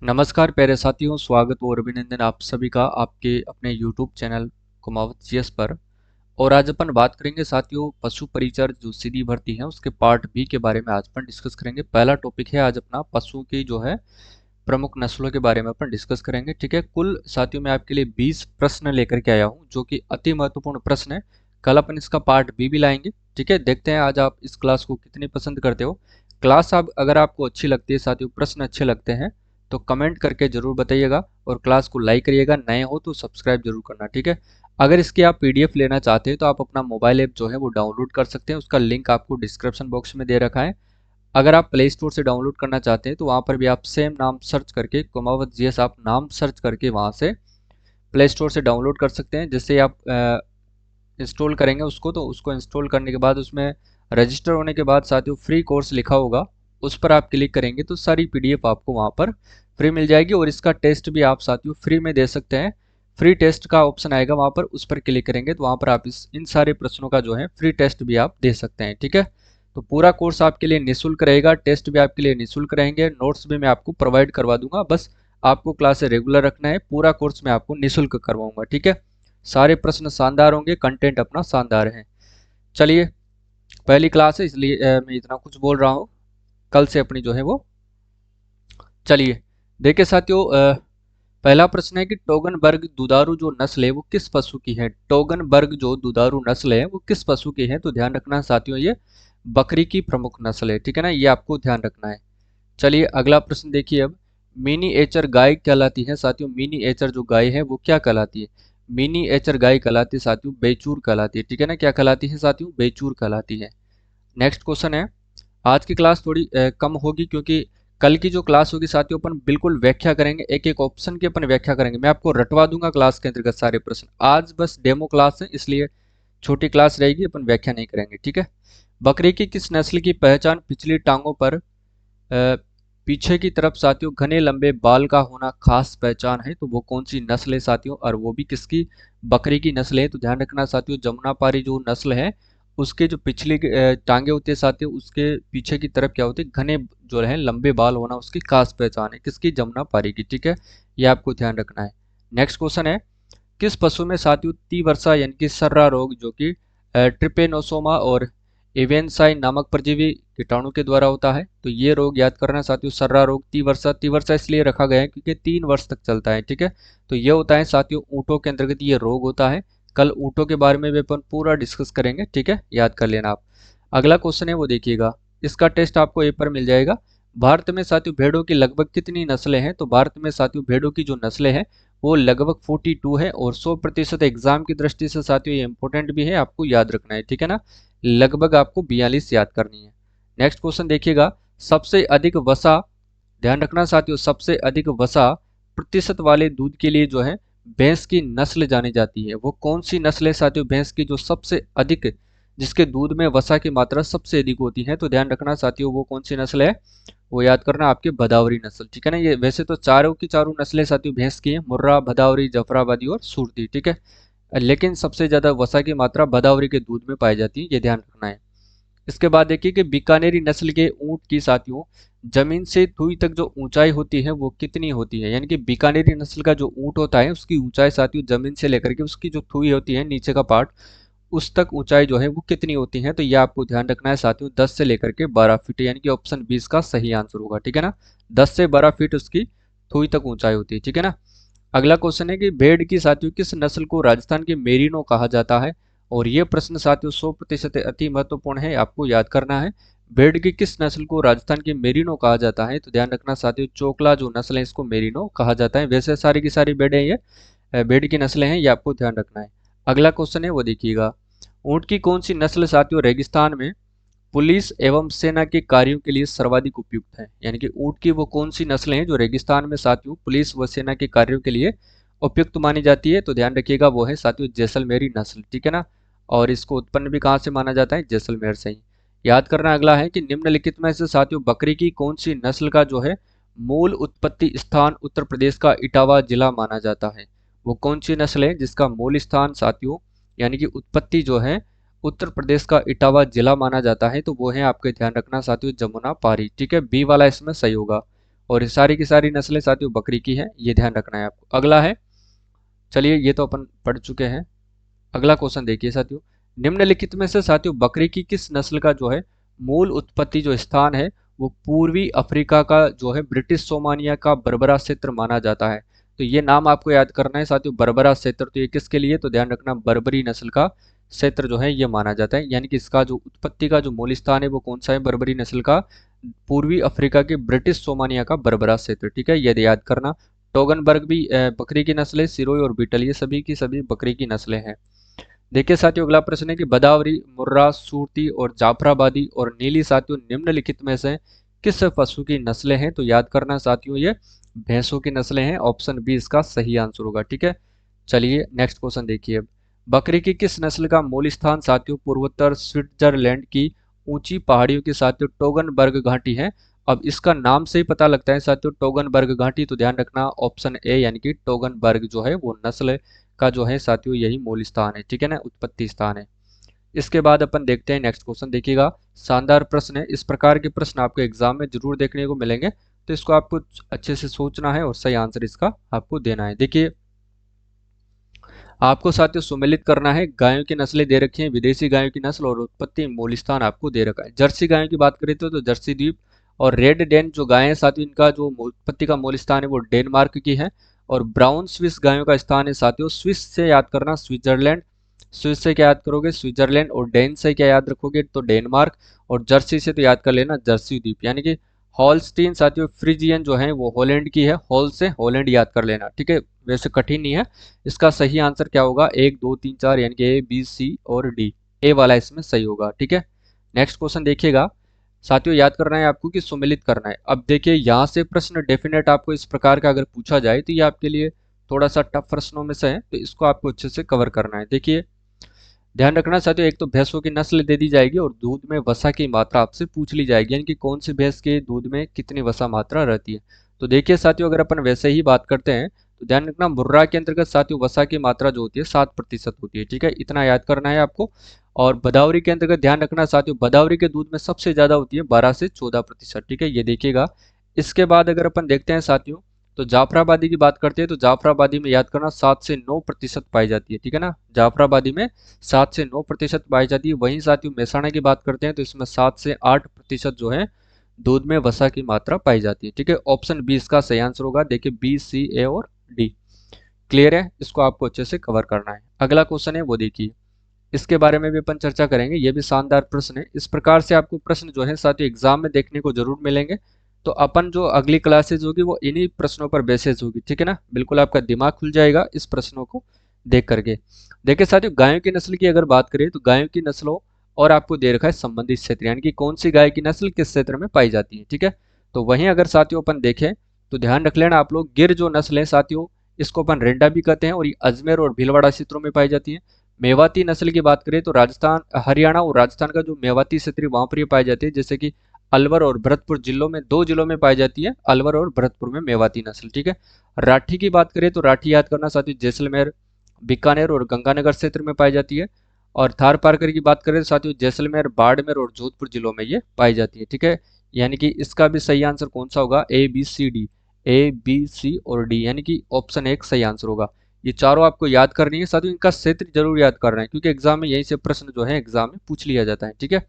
नमस्कार प्यारे साथियों, स्वागत और अभिनंदन आप सभी का आपके अपने यूट्यूब चैनल कुमावत जीएस पर। और आज अपन बात करेंगे साथियों पशु परिचर जो सीधी भर्ती है उसके पार्ट बी के बारे में आज अपन डिस्कस करेंगे। पहला टॉपिक है आज अपना पशु की जो है प्रमुख नस्लों के बारे में अपन डिस्कस करेंगे। ठीक है, कुल साथियों मैं आपके लिए 20 प्रश्न लेकर के आया हूँ जो कि अति महत्वपूर्ण प्रश्न है। कल अपन इसका पार्ट बी भी लाएंगे। ठीक है, देखते हैं आज आप इस क्लास को कितनी पसंद करते हो। क्लास आप अगर आपको अच्छी लगती है साथियों, प्रश्न अच्छे लगते हैं तो कमेंट करके जरूर बताइएगा और क्लास को लाइक करिएगा। नए हो तो सब्सक्राइब जरूर करना। ठीक है, अगर इसकी आप पीडीएफ लेना चाहते हैं तो आप अपना मोबाइल ऐप जो है वो डाउनलोड कर सकते हैं। उसका लिंक आपको डिस्क्रिप्शन बॉक्स में दे रखा है। अगर आप प्ले स्टोर से डाउनलोड करना चाहते हैं तो वहाँ पर भी आप सेम नाम सर्च करके कुमावत जीएस आप नाम सर्च करके वहाँ से प्ले स्टोर से डाउनलोड कर सकते हैं। जिससे आप इंस्टॉल करेंगे उसको, तो उसको इंस्टॉल करने के बाद उसमें रजिस्टर होने के बाद साथियों फ्री कोर्स लिखा होगा, उस पर आप क्लिक करेंगे तो सारी पीडीएफ आपको वहाँ पर फ्री मिल जाएगी। और इसका टेस्ट भी आप साथियों फ्री में दे सकते हैं। फ्री टेस्ट का ऑप्शन आएगा वहाँ पर, उस पर क्लिक करेंगे तो वहाँ पर आप इन सारे प्रश्नों का जो है फ्री टेस्ट भी आप दे सकते हैं। ठीक है, तो पूरा कोर्स आपके लिए निःशुल्क रहेगा, टेस्ट भी आपके लिए निःशुल्क रहेंगे, नोट्स भी मैं आपको प्रोवाइड करवा दूंगा। बस आपको क्लास रेगुलर रखना है, पूरा कोर्स मैं आपको निःशुल्क करवाऊंगा। ठीक है, सारे प्रश्न शानदार होंगे, कंटेंट अपना शानदार है। चलिए, पहली क्लास है इसलिए मैं इतना कुछ बोल रहा हूँ। कल से अपनी जो है वो, चलिए देखिए साथियों, पहला प्रश्न है कि टोगनबर्ग दुधारू जो नस्ल है वो किस पशु की है। टोगनबर्ग जो दुधारू नस्ल है वो किस पशु की है, तो ध्यान रखना है साथियों ये बकरी की प्रमुख नस्ल है। ठीक है ना, ये आपको ध्यान रखना है। चलिए अगला प्रश्न देखिए अब, मिनी एचर गाय कहलाती है साथियों। मिनी एचर जो गाय है वो क्या कहलाती है। मिनी एचर गाय कहलाती है साथियों बेचूर कहलाती है। ठीक है ना, क्या कहलाती है साथियों, बेचूर कहलाती है। नेक्स्ट क्वेश्चन है, आज की क्लास थोड़ी कम होगी क्योंकि कल की जो क्लास होगी साथियों अपन बिल्कुल व्याख्या करेंगे, एक एक ऑप्शन की अपन व्याख्या करेंगे। मैं आपको रटवा दूंगा क्लास के अंतर्गत सारे प्रश्न। आज बस डेमो क्लास है इसलिए छोटी क्लास रहेगी, अपन व्याख्या नहीं करेंगे। ठीक है, बकरी की किस नस्ल की पहचान पिछली टांगों पर पीछे की तरफ साथियों घने लंबे बाल का होना खास पहचान है, तो वो कौन सी नस्ल है साथियों, और वो भी किसकी बकरी की नस्ल है। तो ध्यान रखना साथियों, जमुनापारी जो नस्ल है उसके जो पिछली टांगे होते हैं साथियों, उसके पीछे की तरफ क्या होते हैं घने जो है लंबे बाल होना उसकी खास पहचान है, किसकी, जमुनापारी की। ठीक है, ये आपको ध्यान रखना है। नेक्स्ट क्वेश्चन है, किस पशु में साथियों तीवर्षा यानी कि सर्रा रोग जो कि ट्रिपेनोसोमा और एवेंसाइन नामक परजीवी कीटाणु के द्वारा होता है। तो ये रोग याद करना साथियों, सर्रा रोग तीवर्षा। तीवर्षा इसलिए रखा गया है क्योंकि 3 वर्ष तक चलता है। ठीक है, तो ये होता है साथियों ऊँटों के अंतर्गत ये रोग होता है। कल ऊँटों के बारे में भी अपन पूरा डिस्कस करेंगे। ठीक है, याद कर लेना आप। अगला क्वेश्चन है वो देखिएगा, इसका टेस्ट आपको ए पर मिल जाएगा। भारत में साथियों भेड़ों की लगभग कितनी नस्लें हैं। तो भारत में साथियों भेड़ों की जो नस्लें हैं वो लगभग 42 है, और 100% एग्जाम की दृष्टि से साथियों ये इंपॉर्टेंट भी है, आपको याद रखना है। ठीक है ना, लगभग आपको 42 याद करनी है। नेक्स्ट क्वेश्चन देखिएगा, सबसे अधिक वसा, ध्यान रखना साथियों, सबसे अधिक वसा प्रतिशत वाले दूध के लिए जो है भैंस की नस्ल जानी जाती है। वो कौन सी नस्ल है साथियों भैंस की जो सबसे अधिक, जिसके दूध में वसा की मात्रा सबसे अधिक होती है। तो ध्यान रखना साथियों वो कौन सी नस्ल है, वो याद करना आपके भदावरी नस्ल। ठीक है ना, ये वैसे तो चारों की चारों नस्लें साथियों भैंस की है, मुर्रा, भदावरी, जफराबादी और सुरती। ठीक है, लेकिन सबसे ज्यादा वसा की मात्रा भदावरी के दूध में पाई जाती है, ये ध्यान रखना है। इसके बाद देखिए कि बीकानेरी नस्ल के ऊंट की साथियों जमीन से थुई तक जो ऊंचाई होती है वो कितनी होती है। यानी कि बीकानेरी नस्ल का जो ऊंट होता है उसकी ऊंचाई साथियों जमीन से लेकर के उसकी जो थुई होती है नीचे का पार्ट, उस तक ऊंचाई जो है वो कितनी होती है। तो ये आपको ध्यान रखना है साथियों 10 से लेकर के 12 फीट, यानी कि ऑप्शन 20 का सही आंसर होगा। ठीक है ना, 10 से 12 फीट उसकी थुई तक ऊंचाई होती है। ठीक है ना, अगला क्वेश्चन है कि भेड़ की साथियों किस नस्ल को राजस्थान के मेरिनो कहा जाता है। और ये प्रश्न साथियों 100% अति महत्वपूर्ण है, आपको याद करना है। भेड़ की किस नस्ल को राजस्थान के मेरिनो कहा जाता है। तो ध्यान रखना साथियों चोकला जो नस्ल है इसको मेरिनो कहा जाता है। वैसे सारी की सारी भेड़ें ये भेड़ की नस्लें हैं, ये आपको ध्यान रखना है। अगला क्वेश्चन है वो देखिएगा, ऊंट की कौन सी नस्ल साथियों रेगिस्तान में पुलिस एवं सेना के कार्यों के लिए सर्वाधिक उपयुक्त है। यानी कि ऊंट की वो कौन सी नस्लें हैं जो रेगिस्तान में साथियों पुलिस व सेना के कार्यों के लिए उपयुक्त मानी जाती है। तो ध्यान रखिएगा वो है साथियों जैसलमेरी नस्ल। ठीक है ना, और इसको उत्पन्न भी कहाँ से माना जाता है, जैसलमेर से ही। याद करना अगला है कि निम्नलिखित में से साथियों बकरी की कौन सी नस्ल का जो है मूल उत्पत्ति स्थान उत्तर प्रदेश का इटावा जिला माना जाता है। वो कौन सी नस्ल है जिसका मूल स्थान साथियों यानी कि उत्पत्ति जो है उत्तर प्रदेश का इटावा जिला माना जाता है। तो वो है आपके ध्यान रखना साथियों जमुना पारी। ठीक है, बी वाला इसमें सही होगा। और ये सारी की सारी नस्लें साथियों बकरी की हैं, ये ध्यान रखना है आपको। अगला है, चलिए ये तो अपन पढ़ चुके हैं। अगला क्वेश्चन देखिए साथियों, निम्नलिखित में से साथियों बकरी की किस नस्ल का जो है मूल उत्पत्ति जो स्थान है वो पूर्वी अफ्रीका का जो है ब्रिटिश सोमानिया का बर्बरा क्षेत्र माना जाता है। तो ये नाम आपको याद करना है साथियों, बर्बरा क्षेत्र। तो ये किसके लिए, तो ध्यान रखना बर्बरी नस्ल का क्षेत्र जो है ये माना जाता है, यानी कि इसका जो उत्पत्ति का जो मूल स्थान है वो कौन सा है, बर्बरी नस्ल का पूर्वी अफ्रीका के ब्रिटिश सोमानिया का बर्बरा क्षेत्र। ठीक है, ये याद करना। टोगनबर्ग भी बकरी की नस्ल है, सिरोही और बीटल ये सभी की सभी बकरी की नस्लें हैं। देखिए साथियों अगला प्रश्न है कि बदावरी, मुर्रा, सूरती और जाफराबादी और नीली साथियों निम्नलिखित में से किस पशु की नस्लें हैं। तो याद करना साथियों ये भैंसों की नस्लें हैं, ऑप्शन बी इसका सही आंसर होगा। ठीक है, चलिए नेक्स्ट क्वेश्चन देखिए। अब बकरी की किस नस्ल का मूल स्थान साथियों पूर्वोत्तर स्विट्जरलैंड की ऊंची पहाड़ियों के साथियों टोगनबर्ग घाटी है। अब इसका नाम से ही पता लगता है साथियों टोगनबर्ग घाटी, तो ध्यान रखना ऑप्शन ए यानी कि टोगनबर्ग जो है वो नस्ल का जो है साथियों यही मूल स्थान है। ठीक है ना, उत्पत्ति स्थान है। इसके बाद अपन देखते हैं नेक्स्ट क्वेश्चन, देखिएगा शानदार प्रश्न है। इस प्रकार के प्रश्न आपको एग्जाम में जरूर देखने को मिलेंगे, तो इसको आपको अच्छे से सोचना है और सही आंसर इसका आपको देना है। देखिए आपको साथियों सुमेलित करना है, गायों की नस्लें दे रखी हैं, विदेशी गायों की नस्ल और उत्पत्ति मूल स्थान आपको दे रखा है। जर्सी गायों की बात करें तो जर्सी द्वीप और रेड डेन जो गायें हैं साथियों इनका जो उत्पत्ति का मूल स्थान है वो डेनमार्क की है। और ब्राउन स्विस गायों का स्थान है साथियों, स्विस से याद करना स्विट्जरलैंड, स्विस से क्या याद करोगे स्विट्जरलैंड, और डेन से क्या याद रखोगे तो डेनमार्क, और जर्सी से तो याद कर लेना जर्सी द्वीप, यानी कि हॉलस्टीन साथियों फ्रिजियन जो है वो हॉलैंड की है, हॉल से हॉलैंड याद कर लेना। ठीक है, वैसे कठिन नहीं है। इसका सही आंसर क्या होगा, 1 2 3 4 यानी कि ए बी सी और डी, ए वाला इसमें सही होगा। ठीक है, नेक्स्ट क्वेश्चन देखिएगा साथियों, याद करना है आपको कि सुमेलित करना है। अब देखिए यहाँ से प्रश्न डेफिनेट आपको इस प्रकार का अगर पूछा जाए तो ये आपके लिए थोड़ा सा टफ प्रश्नों में से है, तो इसको आपको अच्छे से कवर करना है। देखिए ध्यान रखना साथियों, एक तो भैंसों की नस्ल दे दी जाएगी और दूध में वसा की मात्रा आपसे पूछ ली जाएगी, यानी कि कौन सी भैंस के दूध में कितनी वसा मात्रा रहती है। तो देखिए साथियों अगर अपन वैसे ही बात करते हैं तो ध्यान रखना मुर्रा के अंतर्गत साथियों वसा की मात्रा जो होती है 7% होती है। ठीक है, इतना याद करना है आपको। और बदावरी के अंतर्गत ध्यान रखना साथियों बदावरी के दूध में सबसे ज्यादा होती है 12 से 14%। ठीक है, ये देखिएगा। इसके बाद अगर अपन देखते हैं साथियों तो जाफराबादी की बात करते हैं तो जाफराबादी में याद करना 7 से 9% पाई जाती है। ठीक है ना, जाफराबादी में 7 से 9% पाई जाती है। वहीं साथियों मेहसाणा की बात करते हैं तो इसमें 7 से 8% जो है दूध में वसा की मात्रा पाई जाती है। ठीक है, ऑप्शन बी इसका सही आंसर होगा। देखिए बी सी ए और डी क्लियर है, इसको आपको अच्छे से कवर करना है। अगला क्वेश्चन है वो देखिए, इसके बारे में भी अपन चर्चा करेंगे, ये भी शानदार प्रश्न है। इस प्रकार से आपको प्रश्न जो है साथियों एग्जाम में देखने को जरूर मिलेंगे। तो अपन जो अगली क्लासेज होगी वो इन्हीं प्रश्नों पर बेसिस होगी। ठीक है ना, बिल्कुल आपका दिमाग खुल जाएगा इस प्रश्नों को देख करके। देखिए साथियों गायों की नस्ल की अगर बात करें तो गायों की नस्लों और आपको दे रखा है संबंधित क्षेत्र, यानी कि कौन सी गाय की नस्ल किस क्षेत्र में पाई जाती है। ठीक है, तो वहीं अगर साथियों अपन देखें तो ध्यान रख लेना आप लोग, गिर जो नस्ल है साथियों इसको अपन रेंडा भी कहते हैं और ये अजमेर और भीलवाड़ा क्षेत्रों में पाई जाती है। मेवाती नस्ल की बात करें तो राजस्थान, हरियाणा और राजस्थान का जो मेवाती क्षेत्र वहां पर ये पाई जाती है, जैसे कि अलवर और भरतपुर जिलों में, 2 जिलों में पाई जाती है, अलवर और भरतपुर में मेवाती नस्ल। ठीक है, राठी की बात करें तो राठी याद करना साथियों जैसलमेर, बीकानेर और गंगानगर क्षेत्र में पाई जाती है। और थार पारकर की बात करें तो साथियों जैसलमेर, बाड़मेर और जोधपुर जिलों में ये पाई जाती है। ठीक है, यानी कि इसका भी सही आंसर कौन सा होगा, A B C D, A B C और डी, यानी कि ऑप्शन एक सही आंसर होगा। ये चारों आपको याद करनी है साथियों, इनका क्षेत्र जरूर याद करना है क्योंकि एग्जाम में यहीं से प्रश्न जो है एग्जाम में पूछ लिया जाता है। ठीक है,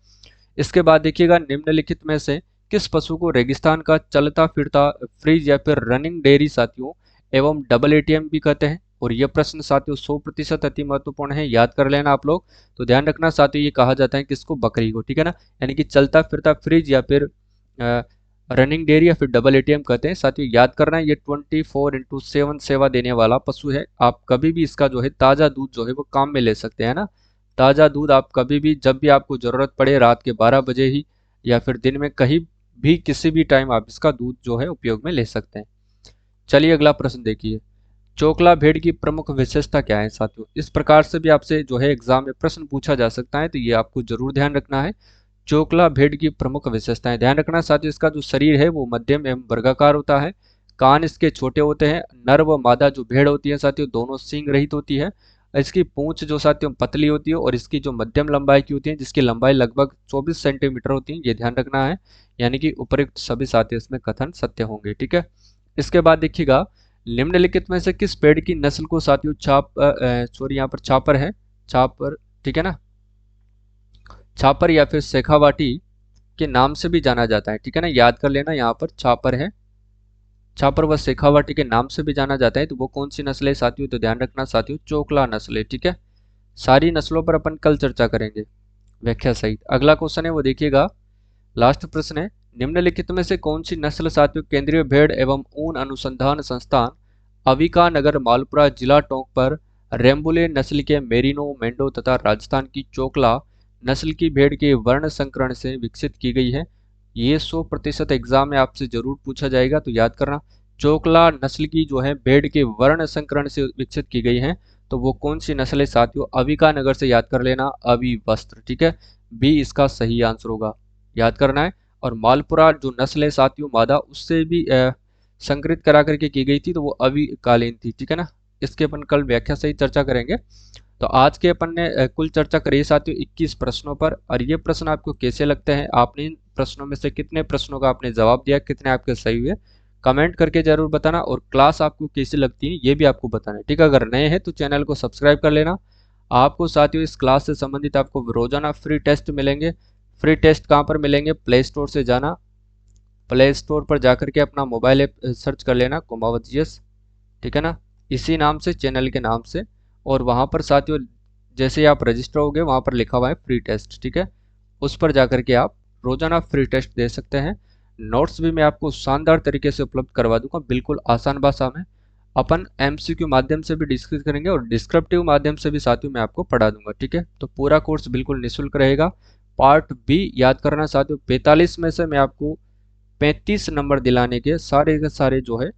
इसके बाद देखिएगा निम्नलिखित में से किस पशु को रेगिस्तान का चलता फिरता फ्रिज या फिर रनिंग डेयरी साथियों एवं डबल एटीएम भी कहते हैं। और यह प्रश्न साथियों 100% अति महत्वपूर्ण है, याद कर लेना आप लोग। तो ध्यान रखना साथियों ये कहा जाता है किसको, बकरी को। ठीक है ना, यानी कि चलता फिरता फ्रिज या फिर रनिंग डेयरी या फिर डबल एटीएम कहते हैं। साथियों याद करना है ये 24/7 सेवा देने वाला पशु है। आप कभी भी इसका जो है ताज़ा दूध जो है वो काम में ले सकते हैं ना, ताज़ा दूध आप कभी भी जब भी आपको ज़रूरत पड़े, रात के 12 बजे ही या फिर दिन में कहीं भी किसी भी टाइम आप इसका दूध जो है उपयोग में ले सकते हैं। चलिए अगला प्रश्न देखिए, चोकला भेड़ की प्रमुख विशेषता क्या है साथियों। इस प्रकार से भी आपसे जो है एग्जाम में प्रश्न पूछा जा सकता है, तो ये आपको जरूर ध्यान रखना है। चोकला भेड़ की प्रमुख विशेषताएं, ध्यान रखना साथियों इसका जो शरीर है वो मध्यम एवं वर्गाकार होता है, कान इसके छोटे होते हैं, नर व मादा जो भेड़ होती है साथियों दोनों सींग रहित होती है, इसकी पूंछ जो साथियों पतली होती है और इसकी जो मध्यम लंबाई की होती है, जिसकी लंबाई लगभग 24 सेंटीमीटर होती है, ये ध्यान रखना है। यानी कि उपरोक्त सभी साथियों इसमें कथन सत्य होंगे। ठीक है। इसके बाद देखिएगा, निम्नलिखित में से किस पेड़ की नस्ल को साथियों सॉरी यहाँ पर छापर है, छापर, ठीक है ना, छापर या फिर शेखावाटी के नाम से भी जाना जाता है। ठीक है ना, याद कर लेना, यहाँ पर छापर है, छापर व शेखावाटी के नाम से भी जाना जाता है। तो वो कौन सी नस्ल है साथियों, तो ध्यान रखना साथियों, चोकला नस्ल है। ठीक है। सारी नस्लों पर अपन कल चर्चा करेंगे व्याख्या सहित। अगला क्वेश्चन है वो देखिएगा, लास्ट प्रश्न है, निम्नलिखित में से कौन सी नस्ल साथियों केंद्रीय भेड़ एवं ऊन अनुसंधान संस्थान अविका नगर मालपुरा जिला टोंक पर रेम्बुले नस्ल के मेरिनो, मेंढो तथा राजस्थान की चोकला नस्ल की भेड़ के वर्ण संकरण से विकसित की गई है। ये 100% एग्जाम में आपसे जरूर पूछा जाएगा, तो याद करना। चोकला नस्ल की जो है भेड़ के वर्ण संकरण से विकसित की गई है, तो वो कौन सी नस्ल है साथियों, अविका नगर से याद कर लेना, अवि वस्त्र। ठीक है, बी इसका सही आंसर होगा, याद करना है। और मालपुरा जो नस्ल है साथियों मादा, उससे भी संकरित करा करके की गई थी, तो वो अविकालीन थी। ठीक है ना, इसके अपन कल व्याख्या सही चर्चा करेंगे। तो आज के अपन ने कुल चर्चा करी है साथियों 21 प्रश्नों पर। और ये प्रश्न आपको कैसे लगते हैं, आपने इन प्रश्नों में से कितने प्रश्नों का आपने जवाब दिया, कितने आपके सही हुए, कमेंट करके जरूर बताना। और क्लास आपको कैसी लगती है ये भी आपको बताना है। ठीक है, अगर नए हैं तो चैनल को सब्सक्राइब कर लेना। आपको साथियों इस क्लास से संबंधित आपको रोजाना फ्री टेस्ट मिलेंगे। फ्री टेस्ट कहाँ पर मिलेंगे, प्ले स्टोर से जाना, प्ले स्टोर पर जाकर के अपना मोबाइल ऐप सर्च कर लेना कुमावत जीएस, ठीक है ना, इसी नाम से, चैनल के नाम से। और वहाँ पर साथियों जैसे ही आप रजिस्टर होगे वहाँ पर लिखा हुआ है फ्री टेस्ट। ठीक है, उस पर जाकर के आप रोजाना फ्री टेस्ट दे सकते हैं। नोट्स भी मैं आपको शानदार तरीके से उपलब्ध करवा दूंगा, बिल्कुल आसान भाषा में। अपन एमसीक्यू माध्यम से भी डिस्कस करेंगे और डिस्क्रिप्टिव माध्यम से भी साथियों मैं आपको पढ़ा दूंगा। ठीक है, तो पूरा कोर्स बिल्कुल निःशुल्क रहेगा। पार्ट बी याद करना साथियों, 45 में से मैं आपको 35 नंबर दिलाने के सारे जो है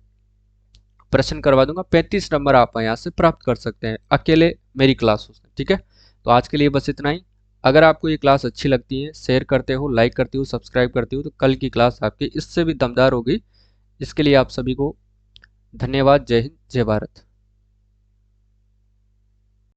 प्रश्न करवा दूंगा। 35 नंबर आप यहाँ से प्राप्त कर सकते हैं अकेले मेरी क्लास से। ठीक है, तो आज के लिए बस इतना ही। अगर आपको ये क्लास अच्छी लगती है, शेयर करते हो, लाइक करते हो, सब्सक्राइब करते हो, तो कल की क्लास आपकी इससे भी दमदार होगी। इसके लिए आप सभी को धन्यवाद। जय हिंद, जय भारत।